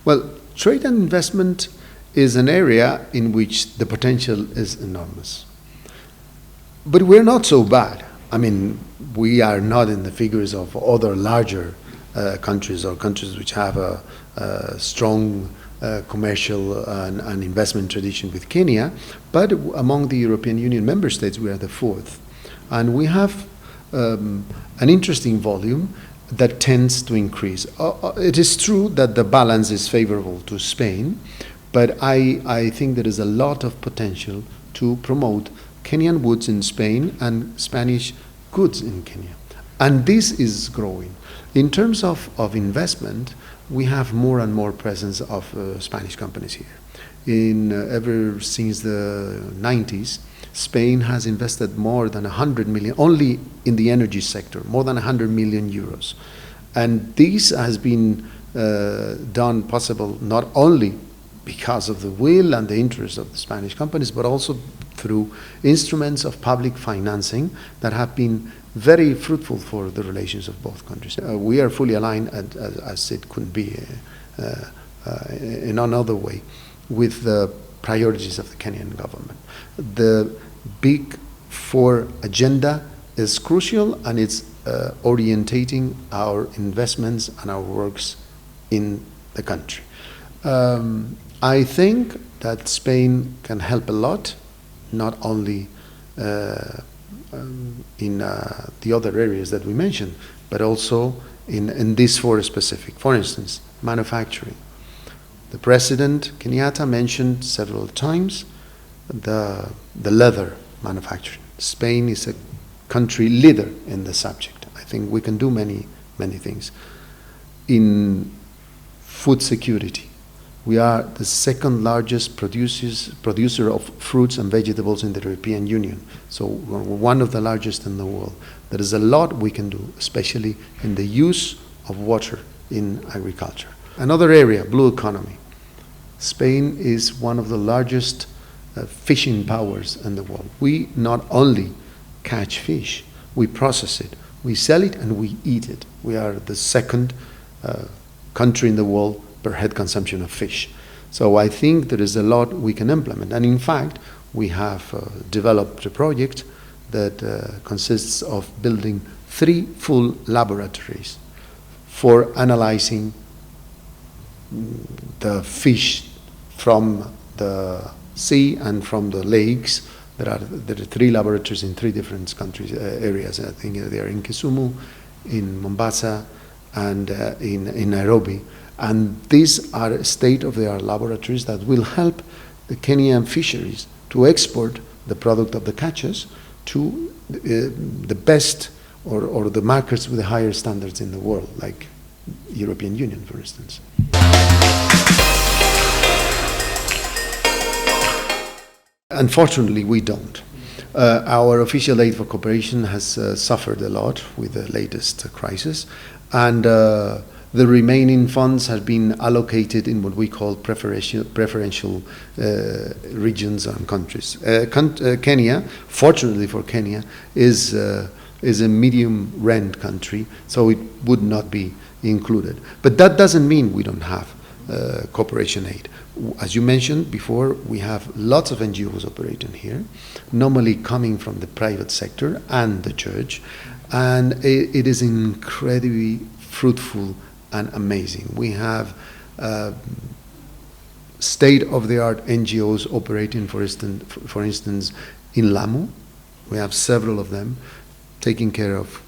Well, trade and investment is an area in which the potential is enormous. But we're not so bad. I mean, we are not in the figures of other larger countries or countries which have a strong commercial and investment tradition with Kenya, but among the European Union member states, we are the fourth. And we have an interesting volume that tends to increase. It is true that the balance is favorable to Spain, but I think there is a lot of potential to promote Kenyan woods in Spain and Spanish goods in Kenya. And this is growing. In terms of investment, we have more and more presence of Spanish companies here. Ever since the 90s, Spain has invested more than 100 million, only in the energy sector, more than 100 million euros. And this has been done possible not only because of the will and the interest of the Spanish companies, but also through instruments of public financing that have been very fruitful for the relations of both countries. We are fully aligned, as it couldn't be in another way, with the priorities of the Kenyan government. The Big Four agenda is crucial, and it's orientating our investments and our works in the country. I think that Spain can help a lot, not only in the other areas that we mentioned, but also in these four specific. For instance, manufacturing. The President Kenyatta mentioned several times the leather manufacturing. Spain is a country leader in the subject. I think we can do many things. In food security, we are the second largest producer of fruits and vegetables in the European Union. So we're one of the largest in the world. There is a lot we can do, especially in the use of water in agriculture. Another area, blue economy. Spain is one of the largest fishing powers in the world. We not only catch fish, we process it, we sell it, and we eat it. We are the second country in the world per head consumption of fish. So I think there is a lot we can implement. And in fact, we have developed a project that consists of building 3 full laboratories for analyzing the fish from the sea and from the lakes. There are 3 laboratories in 3 different countries, areas. I think they are in Kisumu, in Mombasa, and in Nairobi. And these are state-of-the-art laboratories that will help the Kenyan fisheries to export the product of the catches to the best or the markets with the higher standards in the world, like European Union, for instance. Unfortunately, we don't. Our official aid for cooperation has suffered a lot with the latest crisis, and the remaining funds have been allocated in what we call preferential regions and countries. Kenya, fortunately for Kenya, is a medium rent country, so it would not be included. But that doesn't mean we don't have cooperation aid. As you mentioned before, we have lots of NGOs operating here, normally coming from the private sector and the church, and it is incredibly fruitful and amazing. We have state-of-the-art NGOs operating, for instance, in Lamu. We have several of them taking care of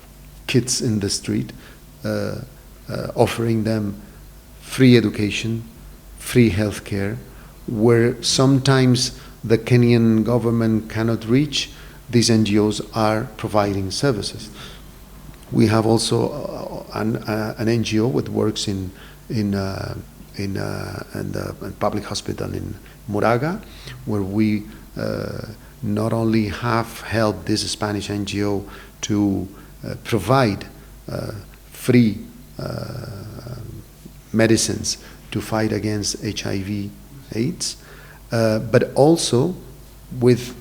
kids in the street, offering them free education, free healthcare, where sometimes the Kenyan government cannot reach. These NGOs are providing services. We have also an NGO that works in the public hospital in Moraga, where we not only have helped this Spanish NGO to provide free medicines to fight against HIV/AIDS, but also with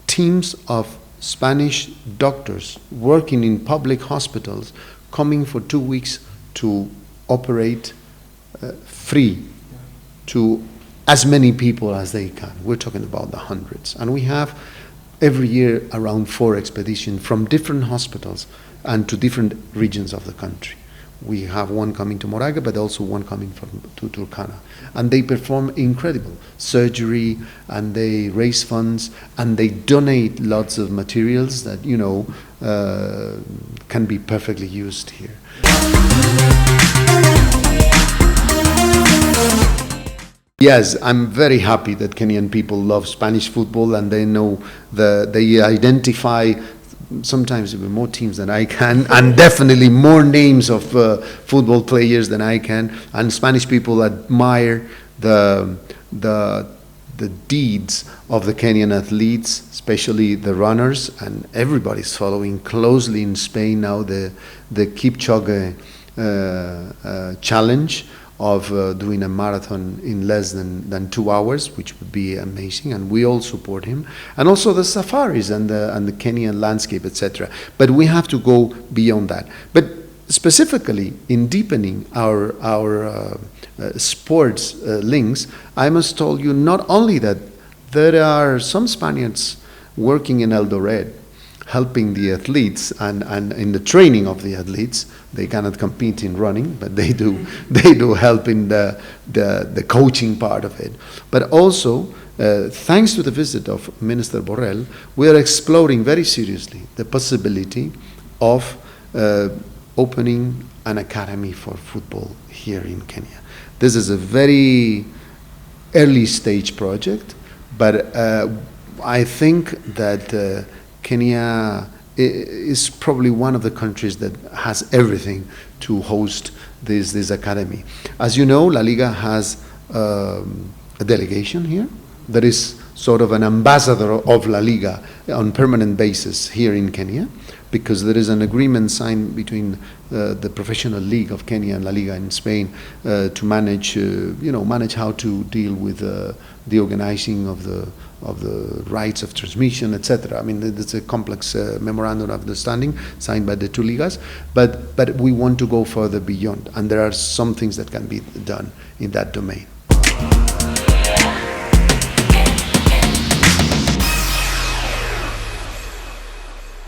teams of Spanish doctors working in public hospitals, coming for 2 weeks to operate free to as many people as they can. We're talking about the hundreds. And we have every year around 4 expeditions from different hospitals and to different regions of the country. We have one coming to Moraga, but also one coming to Turkana. And they perform incredible surgery, and they raise funds, and they donate lots of materials that, can be perfectly used here. Yes, I'm very happy that Kenyan people love Spanish football, and they know they identify sometimes with more teams than I can, and definitely more names of football players than I can. And Spanish people admire the deeds of the Kenyan athletes, especially the runners, and everybody's following closely in Spain now the Kipchoge challenge of doing a marathon in less than 2 hours, which would be amazing, and we all support him. And also the safaris and the Kenyan landscape, etc. But we have to go beyond that. But specifically in deepening our sports links, I must tell you not only that there are some Spaniards working in Eldoret, helping the athletes and in the training of the athletes. They cannot compete in running, but they do help in the coaching part of it. But also, thanks to the visit of Minister Borrell, we are exploring very seriously the possibility of opening an academy for football here in Kenya. This is a very early stage project, but I think that Kenya is probably one of the countries that has everything to host this academy. As you know, La Liga has a delegation here that is sort of an ambassador of La Liga on permanent basis here in Kenya, because there is an agreement signed between the professional league of Kenya and La Liga in Spain to manage how to deal with the organizing of the rights of transmission, etc. I mean, it's a complex memorandum of understanding signed by the two ligas, but we want to go further beyond, and there are some things that can be done in that domain.